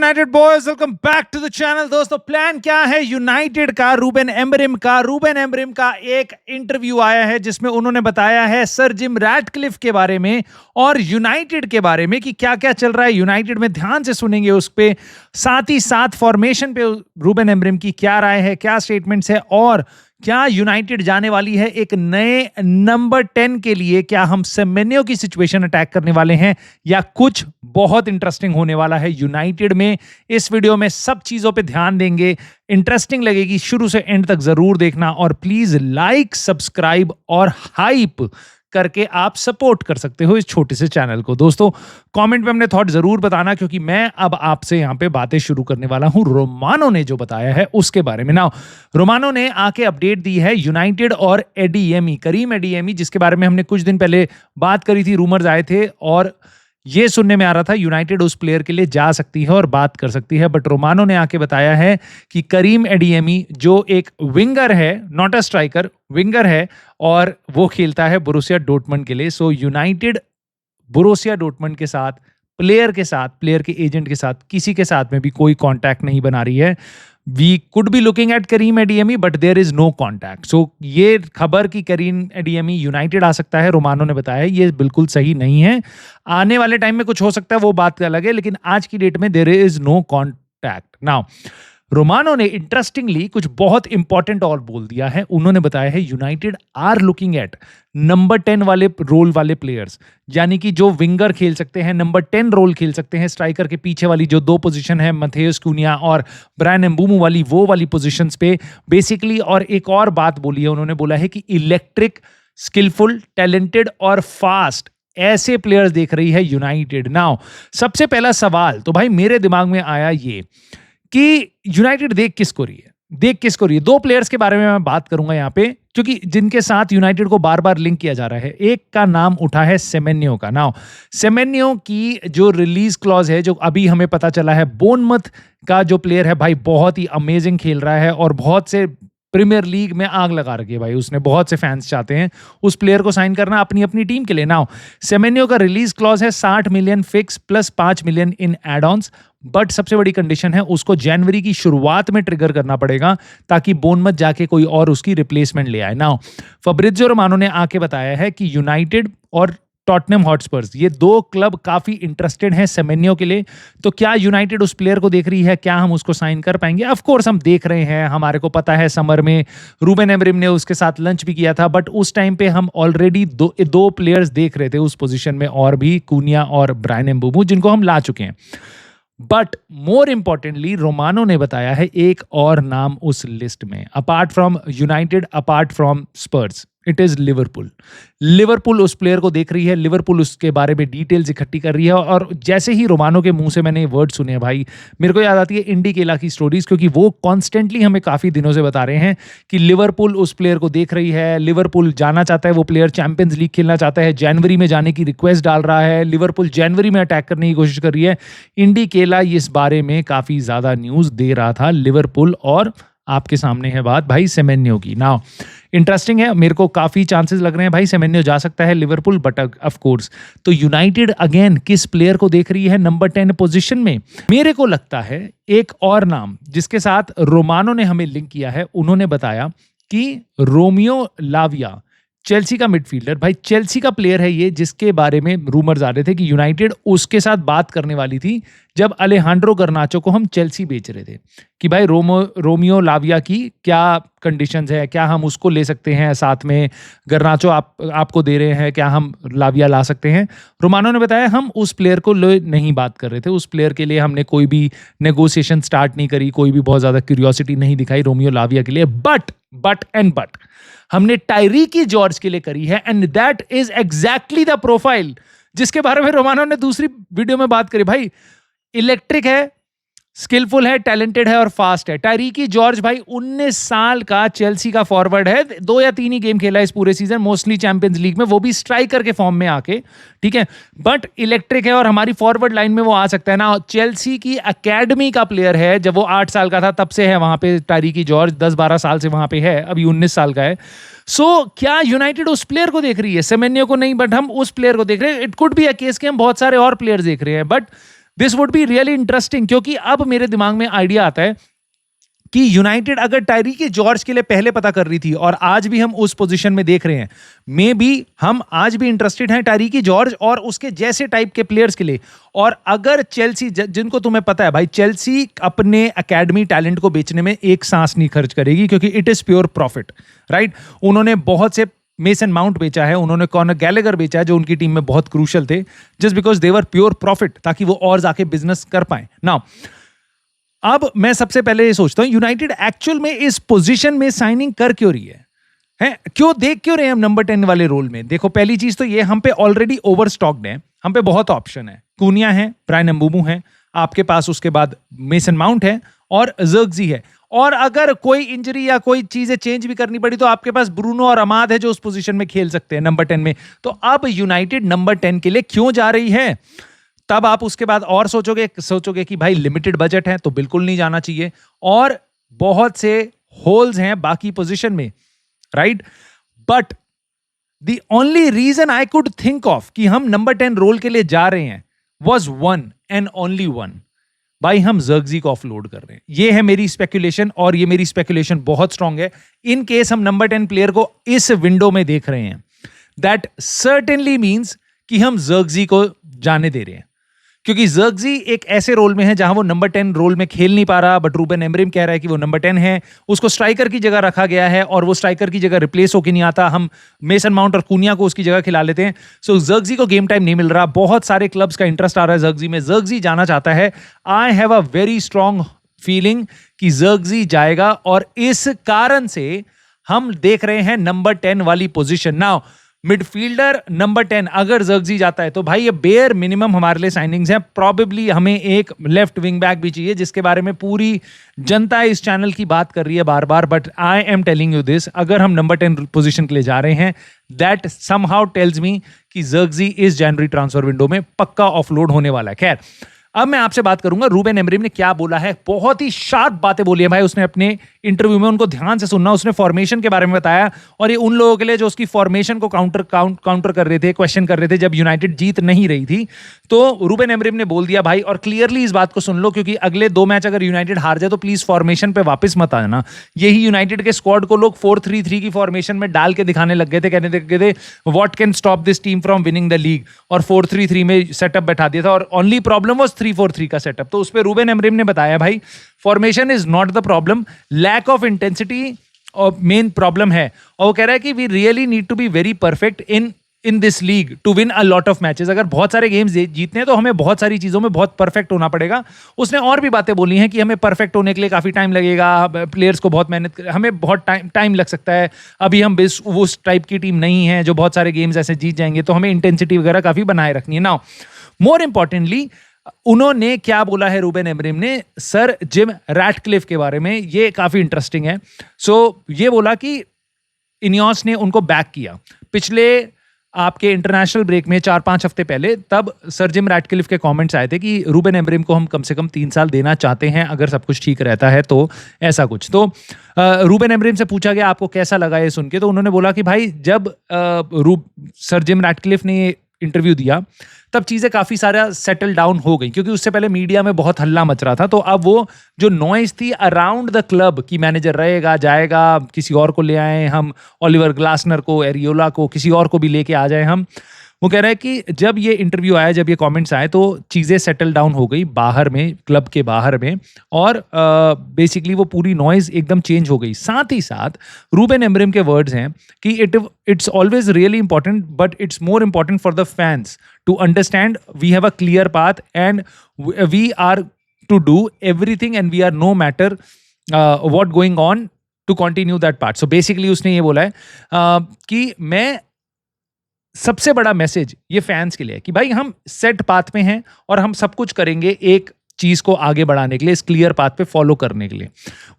United boys, welcome back to the channel. दोस्तों, plan क्या है यूनाइटेड का? रूबेन एमरिम का एक इंटरव्यू आया है जिसमें उन्होंने बताया है सर जिम रैटक्लिफ के बारे में और यूनाइटेड के बारे में कि क्या क्या चल रहा है यूनाइटेड में। ध्यान से सुनेंगे उस पे, साथ ही साथ फॉर्मेशन पे रूबेन एमरिम की क्या राय है, क्या स्टेटमेंट्स है और क्या यूनाइटेड जाने वाली है एक नए नंबर 10 के लिए। क्या हम सेमेन्यो की सिचुएशन अटैक करने वाले हैं या कुछ बहुत इंटरेस्टिंग होने वाला है यूनाइटेड में। इस वीडियो में सब चीजों पे ध्यान देंगे, इंटरेस्टिंग लगेगी, शुरू से एंड तक जरूर देखना और प्लीज लाइक, सब्सक्राइब और हाइप करके आप सपोर्ट कर सकते हो इस छोटे से चैनल को। दोस्तों, कमेंट में अपने थॉट जरूर बताना क्योंकि मैं अब आपसे यहां पे बातें शुरू करने वाला हूं रोमानो ने जो बताया है उसके बारे में। ना, रोमानो ने आके अपडेट दी है यूनाइटेड और एडीएमी, करीम एडीएमी, जिसके बारे में हमने कुछ दिन पहले बात करी थी, रूमर्स आए थे और ये सुनने में आ रहा था यूनाइटेड उस प्लेयर के लिए जा सकती है और बात कर सकती है। बट रोमानो ने आके बताया है कि करीम एडीएमी जो एक विंगर है, नॉट अ स्ट्राइकर, विंगर है और वो खेलता है बोरुसिया डॉर्टमुंड के लिए। सो यूनाइटेड बोरुसिया डॉर्टमुंड के साथ, प्लेयर के एजेंट के साथ, किसी के साथ में भी कोई कॉन्टैक्ट नहीं बना रही है। We could be looking at Karim एडीएमी but there is no contact. So ये खबर कि करीम एडीएमी यूनाइटेड आ सकता है, रोमानो ने बताया ये बिल्कुल सही नहीं है। आने वाले टाइम में कुछ हो सकता है, वो बात अलग है, लेकिन आज की डेट में there is no contact. Now, Romano ने इंटरेस्टिंगली कुछ बहुत इंपॉर्टेंट और बोल दिया है। उन्होंने बताया है United are looking at number 10 वाले रोल वाले प्लेयर्स, यानी कि जो विंगर खेल सकते हैं, नंबर 10 रोल खेल सकते हैं, स्ट्राइकर के पीछे वाली जो दो पोजीशन है, मथेउस कुनिया और ब्रायन एम्बूमो वाली, वो वाली पोजीशंस पे बेसिकली। और एक और बात बोली है, उन्होंने बोला है कि इलेक्ट्रिक, स्किलफुल, टैलेंटेड और फास्ट ऐसे प्लेयर्स देख रही है यूनाइटेड। नाउ, सबसे पहला सवाल तो भाई मेरे दिमाग में आया ये कि यूनाइटेड देख किसको रही है। दो प्लेयर्स के बारे में मैं बात करूंगा यहां पे, क्योंकि जिनके साथ यूनाइटेड को बार बार लिंक किया जा रहा है। एक का नाम उठा है सेमेन्यो का। नाउ, सेमेन्यो की जो रिलीज क्लॉज है, जो अभी हमें पता चला है, बोर्नमथ का जो प्लेयर है भाई, बहुत ही अमेजिंग खेल रहा है और बहुत से प्रीमियर लीग में आग लगा रखी है भाई उसने। बहुत से फैंस चाहते हैं उस प्लेयर को साइन करना अपनी अपनी टीम के लिए। नाउ, सेमेन्यो का रिलीज क्लॉज है 60 million fix plus 5 million in add ons. But सबसे बड़ी कंडीशन है उसको जनवरी की शुरुआत में ट्रिगर करना पड़ेगा ताकि बोर्नमथ जाके कोई और उसकी रिप्लेसमेंट ले आए। नाउ, फब्रिजियो रोमानो ने आके बताया है कि यूनाइटेड और टॉटनहम हॉटस्पर्स, ये दो क्लब काफी इंटरेस्टेड हैं सेमेन्यो के लिए। तो क्या यूनाइटेड उस प्लेयर को देख रही है? क्या हम उसको साइन कर पाएंगे? ऑफ कोर्स हम देख रहे हैं, हमारे को पता है समर में रूबेन एमरिम ने उसके साथ लंच भी किया था, बट उस टाइम पे हम ऑलरेडी दो प्लेयर्स देख रहे थे उस पोजीशन में, और भी कुनिया और ब्रायन एम्बूमो, जिनको हम ला चुके हैं। बट मोर इंपॉर्टेंटली रोमानो ने बताया है एक और नाम उस लिस्ट में, apart from United, apart from Spurs, it is Liverpool उस प्लेयर को देख रही है। लिवरपूल उसके बारे में डिटेल्स इकट्ठी कर रही है और जैसे ही रोमानो के मुंह से मैंने ये वर्ड सुने हैं भाई, मेरे को याद आती है इंडी केला की स्टोरीज, क्योंकि वो कॉन्स्टेंटली हमें काफी दिनों से बता रहे हैं कि लिवरपूल उस प्लेयर को देख रही है, लिवरपूल जाना चाहता है, वो प्लेयर चैंपियंस लीग खेलना चाहता है, जनवरी में जाने की रिक्वेस्ट डाल रहा है, लिवरपूल जनवरी में अटैक करने की कोशिश कर रही है। इंडी केला इस बारे में काफी ज्यादा न्यूज दे रहा था लिवरपूल, और आपके सामने है बात भाई सेमेन्यो की। नाउ, इंटरेस्टिंग है, मेरे को काफी चांसेस लग रहे हैं भाई सेमेन्यो जा सकता है लिवरपूल, बट ऑफ कोर्स तो यूनाइटेड अगेन किस प्लेयर को देख रही है नंबर 10 पोजीशन में? मेरे को लगता है एक और नाम जिसके साथ रोमानो ने हमें लिंक किया है, उन्होंने बताया कि रोमियो लाविया, चेल्सी का मिडफील्डर, भाई चेल्सी का प्लेयर है ये, जिसके बारे में रूमर्स आ रहे थे कि यूनाइटेड उसके साथ बात करने वाली थी जब अलेहांड्रो गर्नाचो को हम चेल्सी बेच रहे थे, कि भाई रोमियो लाविया की क्या कंडीशंस है, क्या हम उसको ले सकते हैं साथ में, गर्नाचो आपको दे रहे हैं, क्या हम लाविया ला सकते हैं? रोमानो ने बताया हम उस प्लेयर को नहीं बात कर रहे थे, उस प्लेयर के लिए हमने कोई भी नेगोशिएशन स्टार्ट नहीं करी, कोई भी बहुत ज्यादा क्यूरियोसिटी नहीं दिखाई रोमियो लाविया के लिए। बट हमने टायरीकी जॉर्ज के लिए करी है, and that is exactly the profile जिसके बारे में रोमानो ने दूसरी वीडियो में बात करी। भाई इलेक्ट्रिक है, स्किलफुल है, टैलेंटेड है और फास्ट है। टायरीकी जॉर्ज भाई 19 साल का चेल्सी का फॉरवर्ड है, 2 या 3 ही गेम खेला इस पूरे सीजन, मोस्टली चैंपियंस लीग में, वो भी स्ट्राइकर के फॉर्म में आके, ठीक है, बट इलेक्ट्रिक है और हमारी फॉरवर्ड लाइन में वो आ सकता है ना। चेल्सी की एकेडमी का प्लेयर है, जब वो 8 साल का था तब से है वहां पे टायरीकी जॉर्ज, 10-12 साल से वहां पे है, अभी 19 साल का है। क्या यूनाइटेड उस प्लेयर को देख रही है? सेमेन्यो को नहीं, बट हम उस प्लेयर को देख रहे हैं। It could be a case कि हम बहुत सारे और प्लेयर देख रहे हैं, but this would be really interesting, क्योंकि अब मेरे दिमाग में आइडिया आता है कि यूनाइटेड अगर टायरिकी जॉर्ज के लिए पहले पता कर रही थी और आज भी हम उस पोजीशन में देख रहे हैं, मे बी हम आज भी इंटरेस्टेड हैं टायरिकी जॉर्ज और उसके जैसे टाइप के प्लेयर्स के लिए। और अगर चेल्सी, जिनको तुम्हें पता है भाई, चेल्सी अपने एकेडमी टैलेंट को बेचने में एक सांस नहीं खर्च करेगी, क्योंकि it is pure profit, right. उन्होंने बहुत से मेसन माउंट बेचा है, उन्होंने कॉनर गैलेगर बेचा है जो उनकी टीम में बहुत क्रूशल थे, just because they were pure profit, ताकि वो और जाके बिजनेस कर पाए। नाउ अब मैं सबसे पहले ये सोचता हूं, यूनाइटेड एक्चुअल में इस पोजीशन में साइनिंग कर क्यों रही है? क्यों देख क्यों रहे हैं हम नंबर 10 वाले रोल में? देखो, पहली चीज तो ये, हम पे ऑलरेडी ओवर स्टॉक्ड है, हम पे बहुत ऑप्शन है। कूनिया है, ब्रायन एम्बूमो है आपके पास, उसके बाद मेसन माउंट है और ज़र्क्ज़ी है। और अगर कोई इंजरी या कोई चीजें चेंज भी करनी पड़ी तो आपके पास ब्रूनो और अमाद है जो उस पोजीशन में खेल सकते हैं नंबर 10 में। तो अब यूनाइटेड नंबर 10 के लिए क्यों जा रही है? तब आप उसके बाद और सोचोगे कि भाई लिमिटेड बजट है तो बिल्कुल नहीं जाना चाहिए, और बहुत से होल्स हैं बाकी पोजीशन में, right. But the only reason I could think of कि हम नंबर 10 रोल के लिए जा रहे हैं was one and only one, भाई हम ज़र्क्ज़ी को ऑफलोड कर रहे हैं। ये है मेरी स्पेकुलेशन, और ये मेरी स्पेकुलेशन बहुत स्ट्रांग है। इन केस हम नंबर 10 प्लेयर को इस विंडो में देख रहे हैं, दैट सर्टेनली मीन्स कि हम ज़र्क्ज़ी को जाने दे रहे हैं, क्योंकि ज़र्क्ज़ी एक ऐसे रोल में है जहां वो नंबर 10 रोल में खेल नहीं पा रहा, बट रूबेन एमरिम कह रहा है कि वो नंबर 10 है, उसको स्ट्राइकर की जगह रखा गया है और वो स्ट्राइकर की जगह रिप्लेस होके नहीं आता। हम मेसन माउंट और कूनिया को उसकी जगह खिला लेते हैं। सो ज़र्क्ज़ी को गेम टाइम नहीं मिल रहा, बहुत सारे क्लब्स का इंटरेस्ट आ रहा है ज़र्क्ज़ी में, ज़र्क्ज़ी जाना चाहता है। I have a very strong feeling कि ज़र्क्ज़ी जाएगा, और इस कारण से हम देख रहे हैं नंबर 10 वाली पोजिशन। नाउ मिडफील्डर नंबर 10 अगर ज़र्क्ज़ी जाता है तो भाई ये बेयर मिनिमम हमारे लिए साइनिंग्स हैं। प्रॉबेबली हमें एक लेफ्ट विंग बैक भी चाहिए, जिसके बारे में पूरी जनता इस चैनल की बात कर रही है बार बार। But I am telling you this, अगर हम नंबर 10 पोजीशन के लिए जा रहे हैं, दैट समहाउ टेल्स मी कि ज़र्क्ज़ी इस जनवरी ट्रांसफर विंडो में पक्का ऑफलोड होने वाला है। खैर, अब मैं आपसे बात करूंगा रूबेन एमरिम ने क्या बोला है। बहुत ही शार्प बातें बोली है भाई उसने अपने इंटरव्यू में, उनको ध्यान से सुनना। उसने फॉर्मेशन के बारे में बताया, और ये उन लोगों के लिए जो उसकी फॉर्मेशन को काउंटर कर रहे थे, क्वेश्चन कर रहे थे जब यूनाइटेड जीत नहीं रही थी। तो रूबेन एमरिम ने बोल दिया भाई, और क्लियरली इस बात को सुन लो, क्योंकि अगले 2 मैच अगर यूनाइटेड हार जाए तो प्लीज फॉर्मेशन पे वापस मत आना। यही यूनाइटेड के स्क्वाड को लोग 4-3-3 की फॉर्मेशन में डाल के दिखाने लग गए थे, कहने लगे थे what can stop this team from winning the league, और 4-3-3 में सेटअप बैठा दिया था, और ओनली प्रॉब्लम वाज 3-4-3 का सेटअप। तो उस पे रूबेन एमरिम ने बताया भाई formation is not the problem, lack of intensity और मेन प्रॉब्लम है। और वो कह रहा है कि we really need to be very perfect in this league to win a lot of matches. अगर बहुत सारे गेम्स जीतने हैं तो हमें बहुत सारी चीजों में बहुत परफेक्ट होना पड़ेगा। उसने और भी बातें बोली हैं कि हमें परफेक्ट होने के लिए काफी टाइम लगेगा, प्लेयर्स को बहुत मेहनत, हमें बहुत टाइम लग सकता है। अभी हम उस टाइप की टीम नहीं है जो बहुत सारे गेम्स ऐसे जीत जाएंगे, तो हमें इंटेंसिटी वगैरह काफी बनाए रखनी है। नाउ मोर इंपॉर्टेंटली उन्होंने क्या बोला है रूबेन एमरिम ने सर जिम रैटक्लिफ के बारे में, ये काफी इंटरेस्टिंग है। सो ये बोला कि इनियोस ने उनको बैक किया पिछले आपके इंटरनेशनल ब्रेक में 4-5 हफ्ते पहले, तब सर जिम रैटक्लिफ के कमेंट्स आए थे कि रूबेन एमरिम को हम कम से कम 3 साल देना चाहते हैं अगर सब कुछ ठीक रहता है, तो ऐसा कुछ। तो रूबेन एमरिम से पूछा गया आपको कैसा लगा ये सुन के, तो उन्होंने बोला कि भाई जब सर जिम रैटक्लिफ ने इंटरव्यू दिया तब चीजें काफी सारा सेटल डाउन हो गई, क्योंकि उससे पहले मीडिया में बहुत हल्ला मच रहा था। तो अब वो जो नॉइज थी अराउंड द क्लब कि मैनेजर रहेगा, जाएगा, किसी और को ले आए हम, ओलिवर ग्लासनर को, एरियोला को, किसी और को भी लेके आ जाए हम, वो कह रहा है कि जब ये इंटरव्यू आया, जब ये कमेंट्स आए, तो चीज़ें सेटल डाउन हो गई बाहर में, क्लब के बाहर में, और बेसिकली वो पूरी नॉइज एकदम चेंज हो गई। साथ ही साथ रूबेन एमरिम के वर्ड्स हैं कि it's always really important, but it's more important for the fans to understand we have a clear path and we are to do everything and we are no matter what going on to continue that part. So basically उसने ये बोला है कि मैं सबसे बड़ा message ये fans के लिए है कि भाई हम सेट पाथ में हैं और हम सब कुछ करेंगे एक चीज को आगे बढ़ाने के लिए, इस क्लियर पाथ पे फॉलो करने के लिए।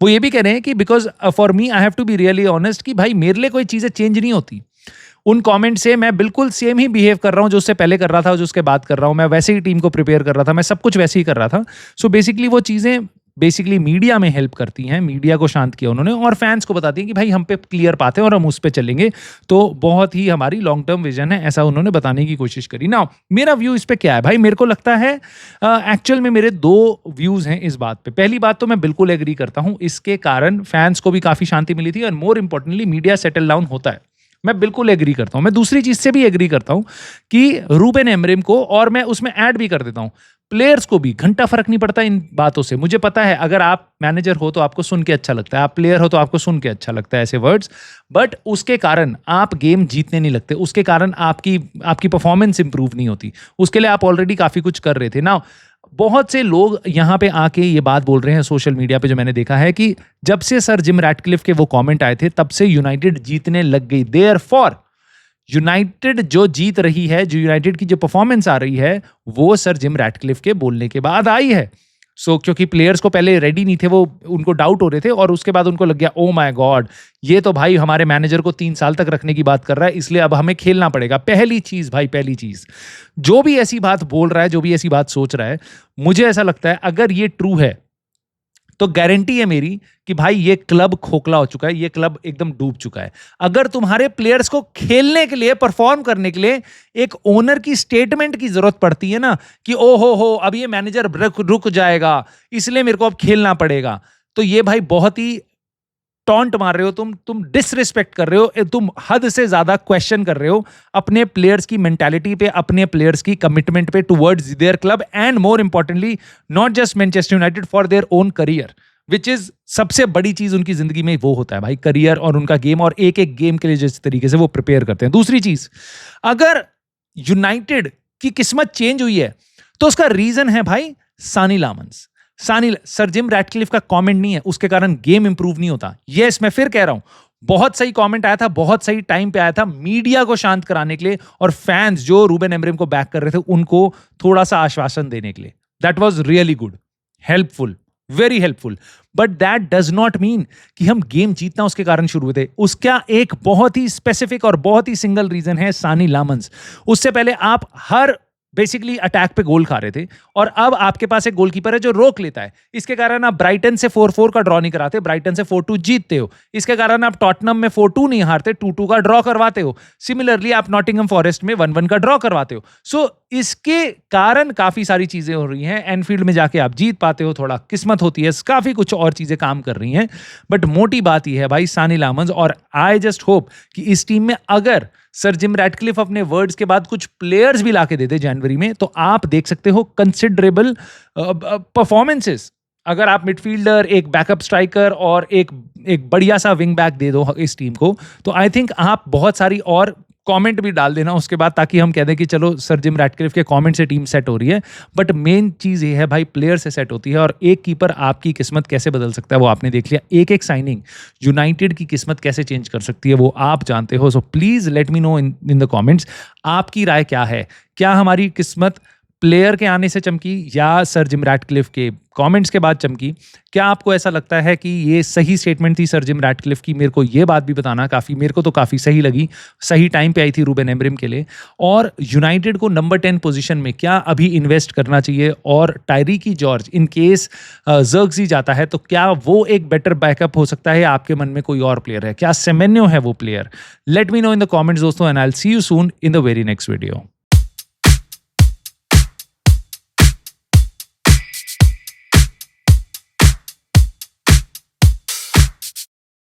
वो ये भी कह रहे हैं कि because for me I have to be really honest कि भाई मेरे लिए कोई चीजें चेंज नहीं होती। उन कमेंट से मैं बिल्कुल सेम ही बिहेव कर रहा हूं जो उससे पहले कर रहा था, जो उसके बाद कर रहा हूं। मैं वैसे ही टीम को प्रिपेयर कर रहा था, मैं सब कुछ वैसे ही कर रहा था। सो बेसिकली वो चीजें बेसिकली मीडिया में हेल्प करती हैं, मीडिया को शांत किया उन्होंने और फैंस को बताती हैं कि भाई हम पे क्लियर पाते हैं और हम उस पे चलेंगे, तो बहुत ही हमारी लॉन्ग टर्म विजन है, ऐसा उन्होंने बताने की कोशिश करी। नाउ मेरा व्यू इस पे क्या है भाई, मेरे को लगता है एक्चुअल में मेरे दो व्यूज हैं इस बात पे। पहली बात तो मैं बिल्कुल एग्री करता हूं, इसके कारण फैंस को भी काफी शांति मिली थी और more importantly media settle down होता है, मैं बिल्कुल एग्री करता हूं। मैं दूसरी चीज से भी एग्री करता हूं कि रूबेन एमरिम को, और मैं उसमें ऐड भी कर देता हूं, प्लेयर्स को भी घंटा फर्क नहीं पड़ता इन बातों से। मुझे पता है अगर आप मैनेजर हो तो आपको सुन के अच्छा लगता है, आप प्लेयर हो तो आपको सुन के अच्छा लगता है ऐसे वर्ड्स, बट उसके कारण आप गेम जीतने नहीं लगते, उसके कारण आपकी परफॉर्मेंस इंप्रूव नहीं होती, उसके लिए आप ऑलरेडी काफी कुछ कर रहे थे ना। बहुत से लोग यहाँ पे आके ये बात बोल रहे हैं सोशल मीडिया पे, जो मैंने देखा है कि जब से सर जिम रैटक्लिफ के वो कमेंट आए थे तब से यूनाइटेड जीतने लग गई। देयरफॉर यूनाइटेड जो जीत रही है, जो यूनाइटेड की जो परफॉर्मेंस आ रही है, वो सर जिम रैटक्लिफ के बोलने के बाद आई है। क्योंकि प्लेयर्स को पहले रेडी नहीं थे, वो उनको डाउट हो रहे थे और उसके बाद उनको लग गया ओ माय गॉड, ये तो भाई हमारे मैनेजर को 3 साल तक रखने की बात कर रहा है, इसलिए अब हमें खेलना पड़ेगा। पहली चीज भाई, पहली चीज, जो भी ऐसी बात बोल रहा है, जो भी ऐसी बात सोच रहा है, मुझे ऐसा लगता है अगर ये ट्रू है तो गारंटी है मेरी कि भाई ये क्लब खोखला हो चुका है, ये क्लब एकदम डूब चुका है। अगर तुम्हारे प्लेयर्स को खेलने के लिए, परफॉर्म करने के लिए एक ओनर की स्टेटमेंट की जरूरत पड़ती है ना कि ओ हो अब ये मैनेजर रुक जाएगा इसलिए मेरे को अब खेलना पड़ेगा, तो ये भाई बहुत ही टॉन्ट मार रहे हो तुम डिसरिस्पेक्ट कर रहे हो, तुम हद से ज्यादा क्वेश्चन कर रहे हो अपने प्लेयर्स की मेंटालिटी पे, अपने प्लेयर्स की कमिटमेंट पे towards their club and more importantly not just Manchester United, for their own career, which is सबसे बड़ी चीज उनकी जिंदगी में वो होता है भाई, करियर और उनका गेम, और एक एक गेम के लिए जिस तरीके से वो प्रिपेयर करते हैं। दूसरी चीज, अगर यूनाइटेड की किस्मत चेंज हुई है तो उसका रीजन है भाई सानी लामंस। सर जिम रैटक्लिफ का कमेंट नहीं है, उसके कारण गेम इंप्रूव नहीं होता। यस, मैं फिर कह रहा हूं, बहुत सही कमेंट आया था, बहुत सही टाइम पे आया था मीडिया को शांत कराने के लिए और फैंस जो रूबेन एमरिम को बैक कर रहे थे उनको थोड़ा सा आश्वासन देने के लिए। That was really good, helpful, very helpful, but that does not mean कि हम गेम जीतना उसके कारण शुरू हुए थे। उसका एक बहुत ही स्पेसिफिक और बहुत ही सिंगल रीजन है सानी लामंस। उससे पहले आप हर बेसिकली अटैक पे गोल खा रहे थे और अब आपके पास एक गोलकीपर है जो रोक लेता है, इसके कारण आप ब्राइटन से 4-4 का ड्रॉ नहीं कराते, ब्राइटन से 4-2 जीतते हो। इसके कारण आप टॉटनम में 4-2 नहीं हारते, 2-2 का ड्रॉ करवाते हो। सिमिलरली आप नॉटिंघम फॉरेस्ट में 1-1 का ड्रॉ करवाते हो। सो इसके कारण काफी सारी चीजें हो रही हैं, एनफील्ड में जाके आप जीत पाते हो, थोड़ा किस्मत होती है, काफी कुछ और चीजें काम कर रही हैं, बट मोटी बात यह है भाई सानी लामंस, और आई जस्ट होप कि इस टीम में अगर सर जिम रैटक्लिफ अपने वर्ड्स के बाद कुछ प्लेयर्स भी लाके दे दे जनवरी में, तो आप देख सकते हो कंसिडरेबल परफॉर्मेंसेस। अगर आप मिडफील्डर, एक बैकअप स्ट्राइकर और एक बढ़िया सा विंग बैक दे दो इस टीम को, तो आई थिंक आप बहुत सारी और कमेंट भी डाल देना उसके बाद, ताकि हम कह दें कि चलो सर जिम रैटक्लिफ के कमेंट से टीम सेट हो रही है। बट मेन चीज ये है भाई, प्लेयर से सेट होती है, और एक कीपर आपकी किस्मत कैसे बदल सकता है वो आपने देख लिया। एक एक साइनिंग यूनाइटेड की किस्मत कैसे चेंज कर सकती है वो आप जानते हो। So please let me know in the comments, आपकी राय क्या है? क्या हमारी किस्मत प्लेयर के आने से चमकी या सर जिम रैटक्लिफ के कमेंट्स के बाद चमकी? क्या आपको ऐसा लगता है कि ये सही स्टेटमेंट थी सर जिम रैटक्लिफ की? मेरे को ये बात भी बताना, मेरे को तो काफ़ी सही लगी, सही टाइम पे आई थी रूबेन एमरिम के लिए। और यूनाइटेड को नंबर 10 पोजीशन में क्या अभी इन्वेस्ट करना चाहिए? और टायरिकी जॉर्ज इन केस ज़र्क्ज़ी जाता है तो क्या वो एक बेटर बैकअप हो सकता है? आपके मन में कोई और प्लेयर है? क्या सेमेन्यो है वो player? Let me know in the comments दोस्तों, and I will see you soon in the very next video.